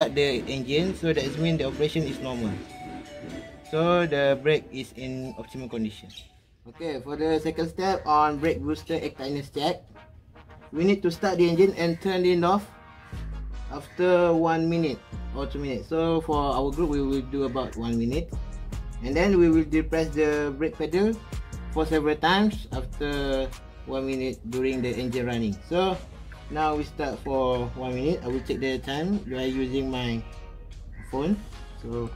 the engine, so that means the operation is normal. So the brake is in optimal condition. Okay, for the second step on brake booster egg tightness check, we need to start the engine and turn it off after 1 minute or 2 minutes. So for our group, we will do about 1 minute, and then we will depress the brake pedal for several times after 1 minute during the engine running. So now we start for 1 minute. I will take the time by using my phone. So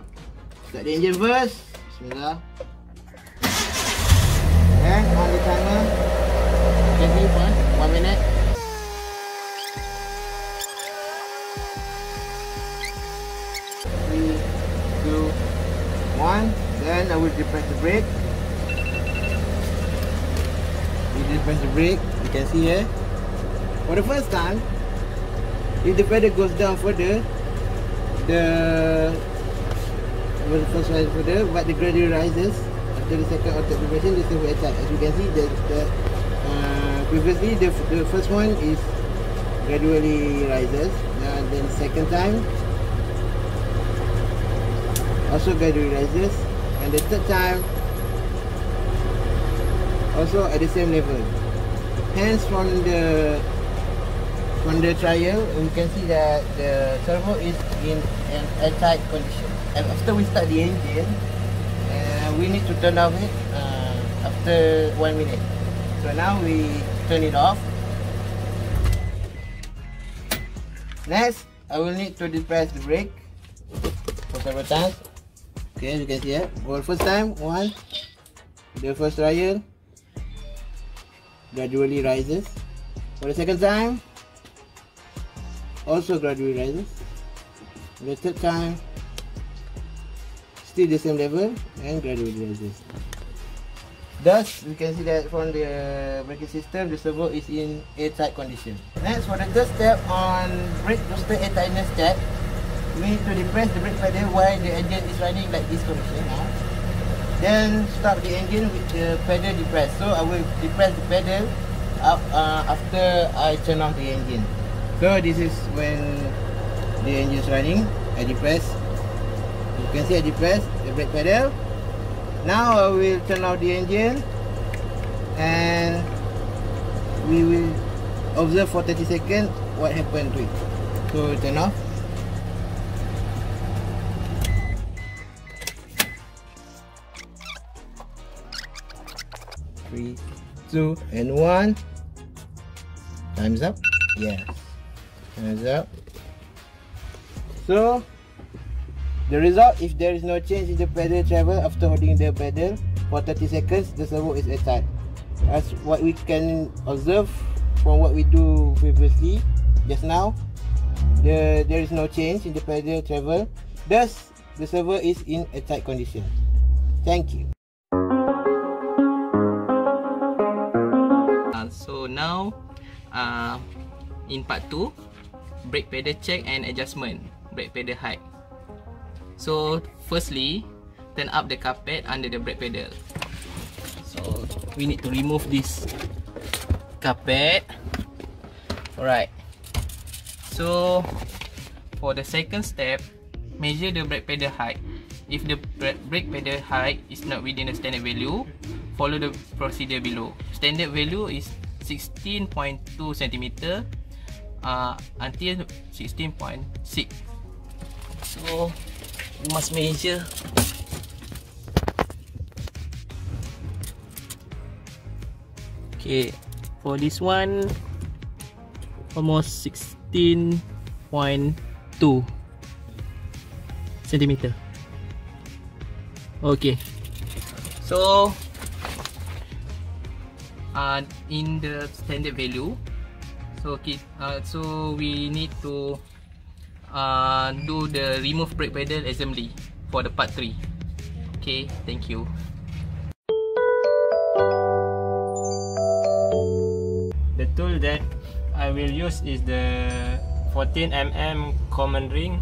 start the engine first. Bismillah. And on the timer, gently for 1 minute. 3, 2, 1. Then I will depress the brake. We depress the brake. You can see here. For the first time, if the pedal goes down further, the first rise further, but the gradually rises after the second or third vibration. This is where it's at. As you can see, previously the first one is gradually rises, and then second time also gradually rises, and the third time also at the same level. Hence, from the trial, we can see that the servo is in an airtight condition. And after we start the engine, we need to turn off it after 1 minute. So now we turn it off. Next, I will need to depress the brake for several times. Okay, as you can see here. For the first time, the first trial gradually rises. For the second time, also gradually rises. The third time, still the same level and gradually rises. Thus, we can see that from the braking system, the servo is in airtight condition. Next, for the third step on brake booster air tightness check, we need to depress the brake pedal while the engine is running like this condition now. Then start the engine with the pedal depressed. So I will depress the pedal after I turn off the engine. So this is when the engine is running. I depress. You can see I depress the brake pedal. Now I will turn off the engine and we will observe for 30 seconds what happened to it. So turn off. Three, 2, and 1. Time's up. Yes. Time's up. So the result, if there is no change in the pedal travel after holding the pedal for 30 seconds, the servo is airtight. As what we can observe from what we do previously, just now, there is no change in the pedal travel. Thus, the servo is in airtight condition. Thank you. So now, in part 2, brake pedal check and adjustment, brake pedal height. So firstly, turn up the carpet under the brake pedal. So we need to remove this carpet. Alright. So for the second step, measure the brake pedal height. If the brake pedal height is not within the standard value, follow the procedure below. Standard value is 16.2 cm until 16.6. So we must measure. Okay, for this one, almost 16.2 cm. Okay, so in the standard value, so we need to do the remove brake pedal assembly for the part 3. Okay, thank you. The tool that I will use is the 14mm common ring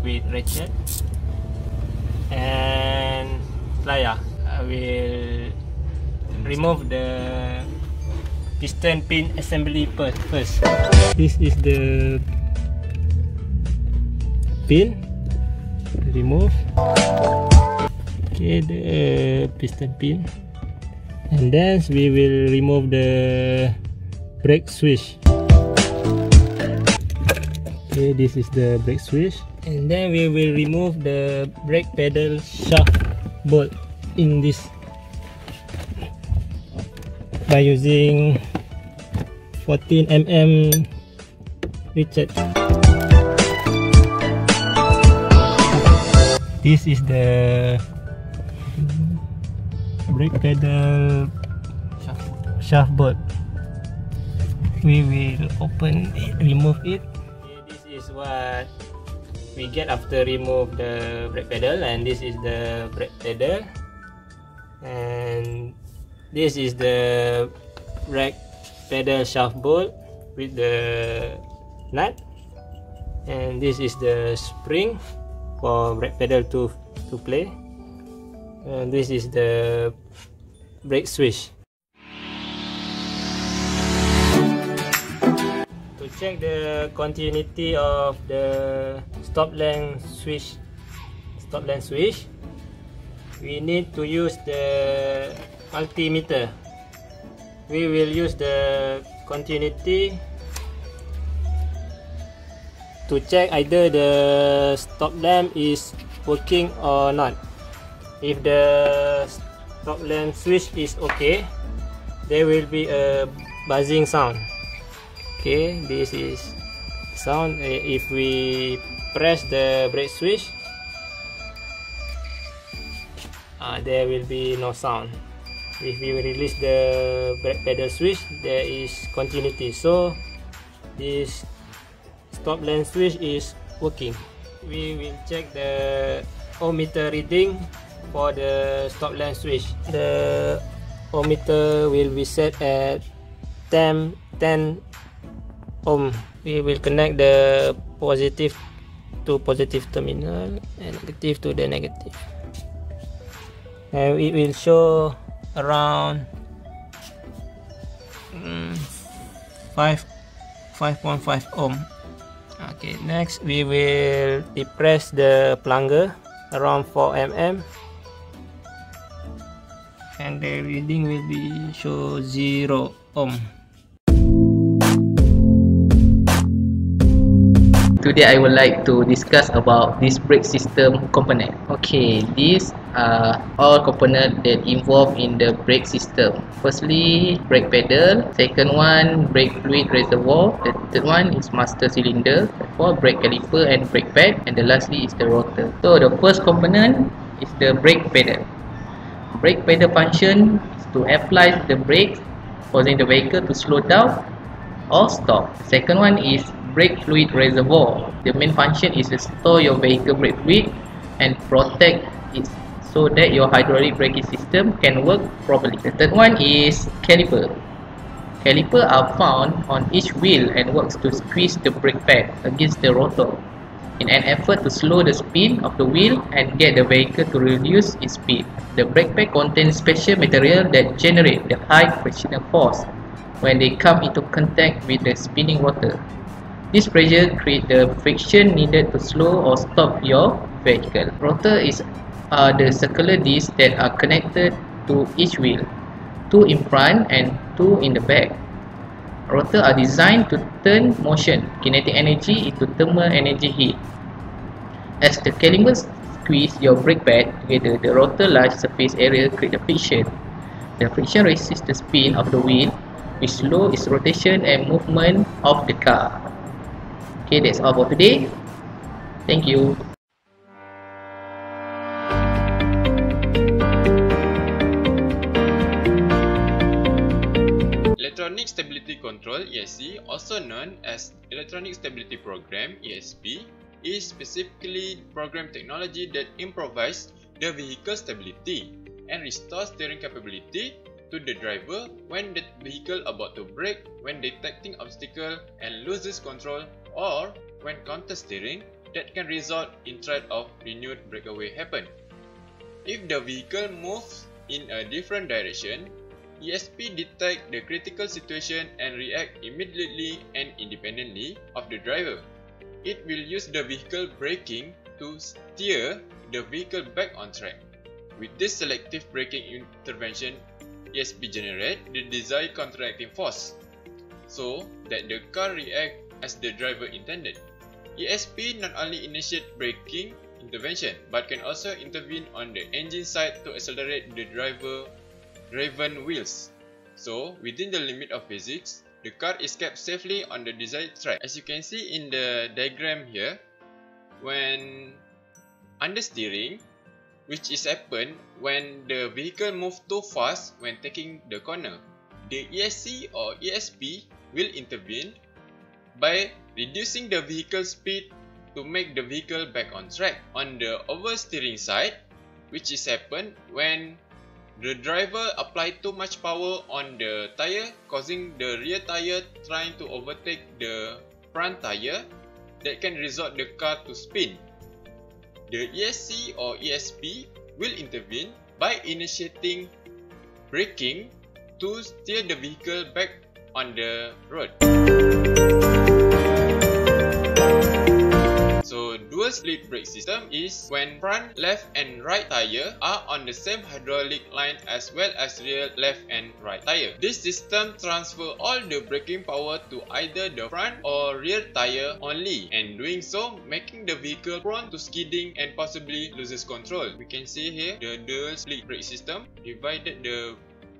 with ratchet and plier. I will remove the piston pin assembly first. This is the pin, remove. Okay, the piston pin, and then we will remove the brake switch. Okay, this is the brake switch, and then we will remove the brake pedal shaft bolt in this by using 14 mm ratchet. This is the brake pedal shaft bolt. We will open it, remove it. This is what we get after remove the brake pedal, and this is the brake pedal, and this is the brake pedal shaft bolt with the nut, and this is the spring for brake pedal to play, and this is the brake switch. To check the continuity of the stop length switch, we need to use the multimeter. We will use the continuity to check either the stop lamp is working or not. If the stop lamp switch is okay, there will be a buzzing sound. Okay, this is sound. If we press the brake switch, there will be no sound. If we release the brake pedal switch, there is continuity. So this stop lamp switch is working. We will check the ohmmeter reading for the stop lamp switch. The ohmmeter will be set at 10 ohm. We will connect the positive to positive terminal and negative to the negative, and it will show around 5.5 ohm. Okay, next we will depress the plunger around 4 mm, and the reading will be show 0 ohm. Today I would like to discuss about this brake system component. Okay, these are all components that involved in the brake system. Firstly, brake pedal. Second one, brake fluid reservoir. The third one is master cylinder. The fourth, brake caliper and brake pad. And the lastly is the rotor. So the first component is the brake pedal. Brake pedal function is to apply the brakes, causing the vehicle to slow down or stop. The second one is brake fluid reservoir. The main function is to store your vehicle brake fluid and protect it so that your hydraulic braking system can work properly. The third one is caliper. Caliper are found on each wheel and works to squeeze the brake pad against the rotor in an effort to slow the spin of the wheel and get the vehicle to reduce its speed. The brake pad contains special material that generate the high frictional force when they come into contact with the spinning rotor. This pressure creates the friction needed to slow or stop your vehicle. Rotor is the circular discs that are connected to each wheel, 2 in front and 2 in the back. Rotor are designed to turn motion, kinetic energy, into thermal energy heat. As the calipers squeeze your brake pad together, the rotor large surface area creates the friction. The friction resists the spin of the wheel, which slows its rotation and movement of the car. Okay, that's all for today. Thank you. Electronic Stability Control (ESC), also known as Electronic Stability Program (ESP), is specifically program technology that improves the vehicle stability and restores steering capability to the driver when the vehicle about to brake, when detecting obstacle and loses control, or when counter steering that can result in threat of renewed breakaway happen. If the vehicle moves in a different direction, ESP detect the critical situation and react immediately and independently of the driver. it will use the vehicle braking to steer the vehicle back on track. With this selective braking intervention, ESP generates the desired counteracting force so that the car reacts as the driver intended. ESP not only initiates braking intervention but can also intervene on the engine side to accelerate the driven wheels. So, within the limit of physics, the car is kept safely on the desired track. As you can see in the diagram here, when understeering, which is happen when the vehicle moves too fast when taking the corner, the ESC or ESP will intervene by reducing the vehicle speed to make the vehicle back on track. On the oversteering side, which is happen when the driver apply too much power on the tire, causing the rear tire trying to overtake the front tire, that can result the car to spin. The ESC or ESP will intervene by initiating braking to steer the vehicle back on the road. So, dual split brake system is when front left and right tire are on the same hydraulic line as well as rear left and right tire. This system transfer all the braking power to either the front or rear tire only, and doing so making the vehicle prone to skidding and possibly loses control. We can see here the dual split brake system divided the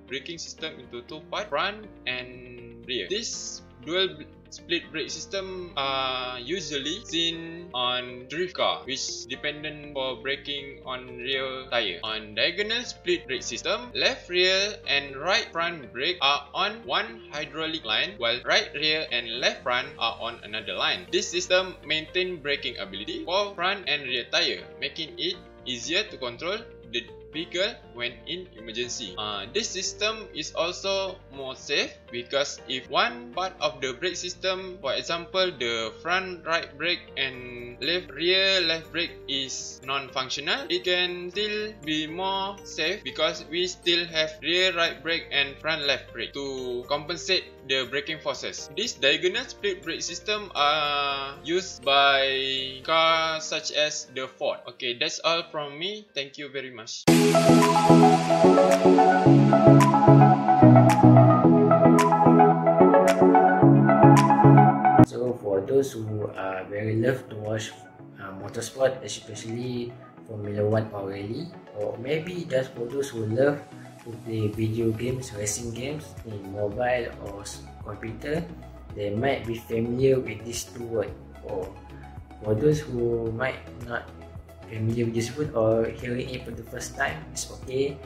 braking system into two parts, front and rear. This dual split brake system are usually seen on drift car, which dependent for braking on rear tire. On diagonal split brake system, left rear and right front brake are on one hydraulic line, while right rear and left front are on another line. This system maintain braking ability for front and rear tire, making it easier to control the vehicle when in emergency. This system is also more safe because if one part of the brake system, for example the front right brake and rear left brake is non-functional, it can still be more safe because we still have rear right brake and front left brake to compensate the braking forces. This diagonal split brake system are used by cars such as the Ford. Okay, that's all from me. Thank you very much. So for those who very love to watch motorsport, especially Formula 1 or rally, or maybe just for those who love to play video games, racing games in mobile or computer, they might be familiar with these two words. Or for those who might not familiar with this word or hearing it for the first time, it's okay.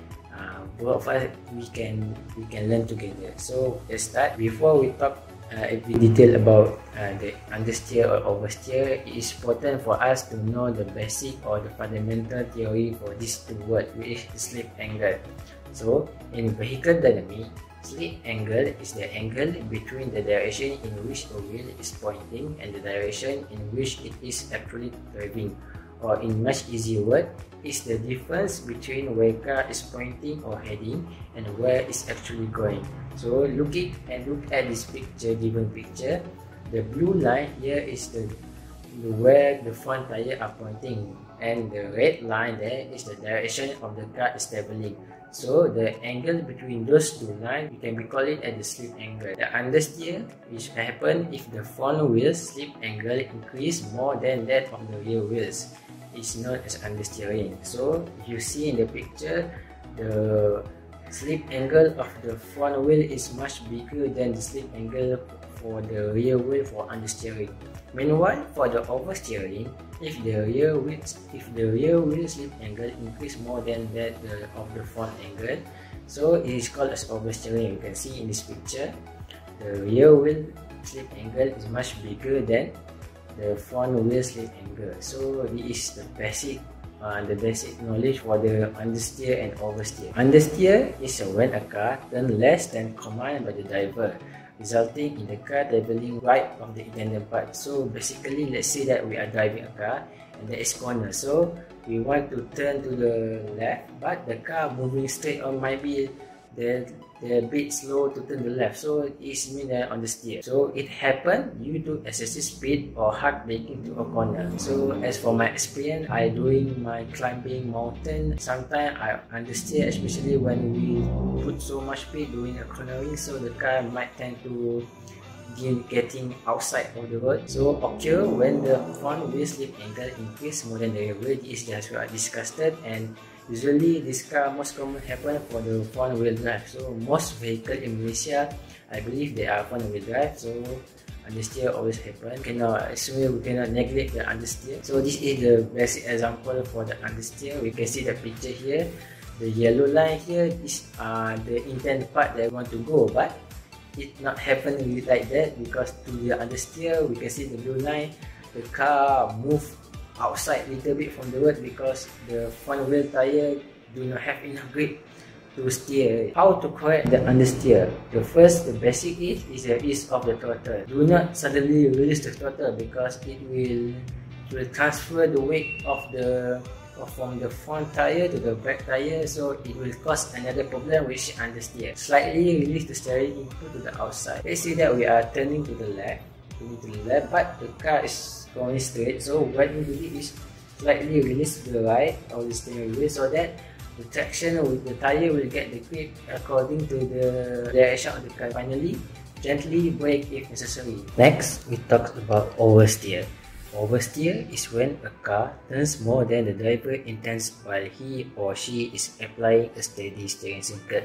Both of us we can learn together. So let's start. Before we talk in detail about the understeer or oversteer, it is important for us to know the basic or the fundamental theory for these two words, which is the slip angle. So in vehicle dynamics, slip angle is the angle between the direction in which the wheel is pointing and the direction in which it is actually driving. Or in much easier word, is the difference between where car is pointing or heading and where it's actually going. So look at this picture, given picture. The blue line here is where the front tire are pointing, and the red line there is the direction of the car is traveling. So the angle between those two lines, we can call it as the slip angle. The understeer, which happen if the front wheel's slip angle increase more than that of the rear wheels, is known as understeering. So if you see in the picture, the slip angle of the front wheel is much bigger than the slip angle for the rear wheel for understeering. Meanwhile, for the oversteering, if the rear wheel slip angle increase more than that of the front angle, so it is called as oversteering. You can see in this picture, the rear wheel slip angle is much bigger than the front wheel slip angle. So this is the basic knowledge for the understeer and oversteer. Understeer is when a car turns less than commanded by the driver, resulting in the car traveling right of the intended path. So basically, let's say that we are driving a car and there is corner, so we want to turn to the left, but the car moving straight on might be they're a bit slow to turn the left, so it is mean that on the steer. So it happened due to excessive speed or hard braking to a corner. So as for my experience, I doing my climbing mountain, sometimes I understeer, especially when we put so much speed doing a cornering, so the car might tend to getting outside of the road. So occur when the front wheel slip angle increase more than the rear wheel. This is just what I discussed, and usually this car most common happen for the front wheel drive. So most vehicle in Malaysia, I believe they are front wheel drive, so understeer always happen. We cannot neglect the understeer. So this is the basic example for the understeer. We can see the picture here. The yellow line here is the intended part that I want to go, but it not happen like that, because to the understeer we can see the blue line. The car move outside a little bit from the road because the front wheel tire do not have enough grip to steer. How to correct the understeer? The basic is the ease of the throttle. Do not suddenly release the throttle because it will transfer the weight of from the front tire to the back tire, so it will cause another problem, which is understeer. Slightly release the steering input to the outside. Let's say that we are turning to the left, but the car is going straight. So what we do is slightly release to the right of the steering wheel, so that the traction with the tire will get the grip according to the direction of the car. Finally, gently brake if necessary. Next, we talk about oversteer. Oversteer is when a car turns more than the driver intends while he or she is applying a steady steering circuit.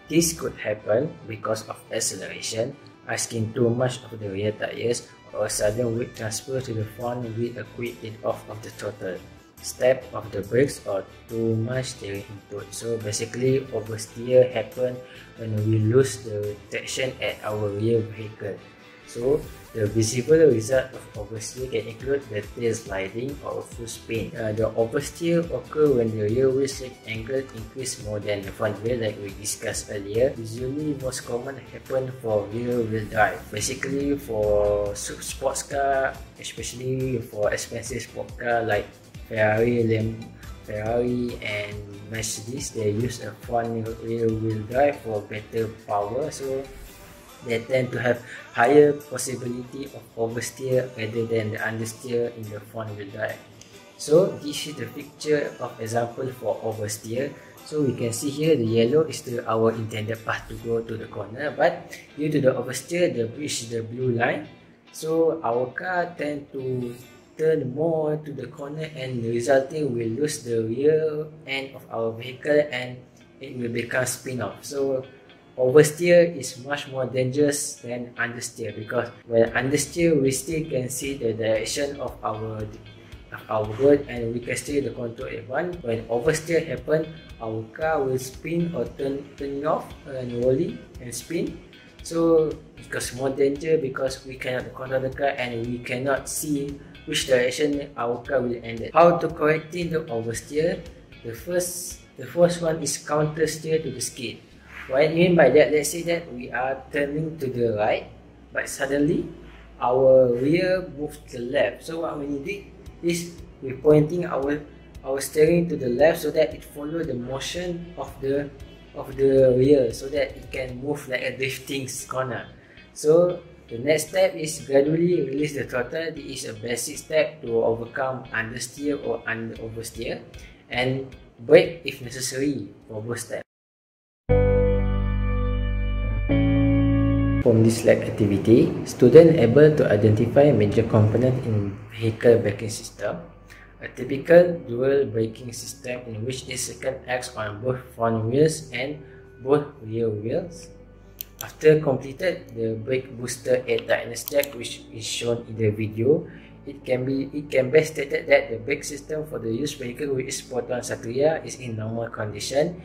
This could happen because of acceleration, asking too much of the rear tires, or sudden weight transfer to the front with a quick let off of the throttle, step of the brakes, or too much steering input. So basically, oversteer happen when we lose the traction at our rear vehicle. So the visible result of oversteer can include the tail sliding or full spin. The oversteer occurs when the rear wheel slip angle increase more than the front wheel, like we discussed earlier. Usually most common happen for rear wheel drive. Basically for sports car, especially for expensive sports car like Ferrari and Mercedes, they use a front rear wheel drive for better power, so they tend to have higher possibility of oversteer rather than the understeer in the front wheel drive. So this is the picture of example for oversteer. So we can see here the yellow is our intended path to go to the corner, but due to the oversteer, the bridge is the blue line. So our car tend to turn more to the corner, and resulting will lose the rear end of our vehicle and it will become spin off. So oversteer is much more dangerous than understeer, because when understeer we still can see the direction of our road and we can still the control F1. When oversteer happen, our car will spin or turn off and rolling and spin. So because more danger, because we cannot control the car and we cannot see which direction our car will end at. How to correcting the oversteer? The first one is counter steer to the skid. What I mean by that, let's say that we are turning to the right, but suddenly our rear moves to the left. So what we need is we're pointing our steering to the left so that it follows the motion of the rear, so that it can move like a drifting corner. So the next step is gradually release the throttle. This is a basic step to overcome understeer or oversteer, and brake if necessary for both steps. From this lab activity, students able to identify major components in vehicle braking system. A typical dual braking system in which the second acts on both front wheels and both rear wheels. After completed the brake booster air tightness check, which is shown in the video, it can best stated that the brake system for the used vehicle, which is Proton Satria, is in normal condition.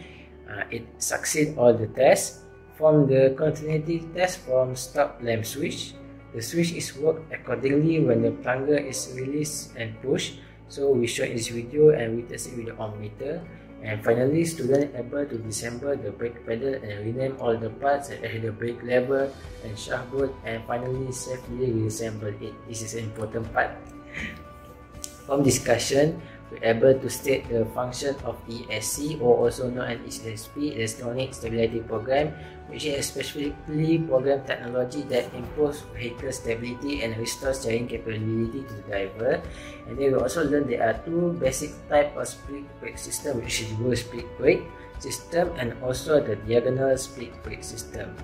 It succeeds all the tests. From the continuity test from stop lamp switch, the switch is worked accordingly when the plunger is released and pushed. So we show in this video and we test it with the ohmmeter. And finally, students able to disassemble the brake pedal and rename all the parts such as the brake lever and shaft bolt, and finally safely reassemble it. This is an important part. From discussion, We're able to state the function of ESC, or also known as ESP, Electronic Stability Program, which is a specifically programmed technology that improves vehicle stability and restores steering capability to the driver. And then we also learned there are two basic types of split brake system, which is reverse split brake system and also the diagonal split brake system.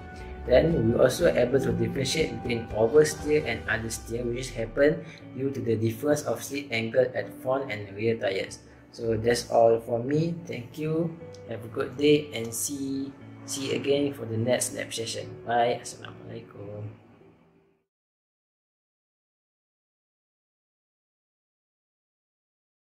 Then we also able to differentiate between oversteer and understeer, which happen due to the difference of seat angle at front and rear tires. So that's all for me. Thank you. Have a good day and see you again for the next lab session. Bye. Assalamualaikum.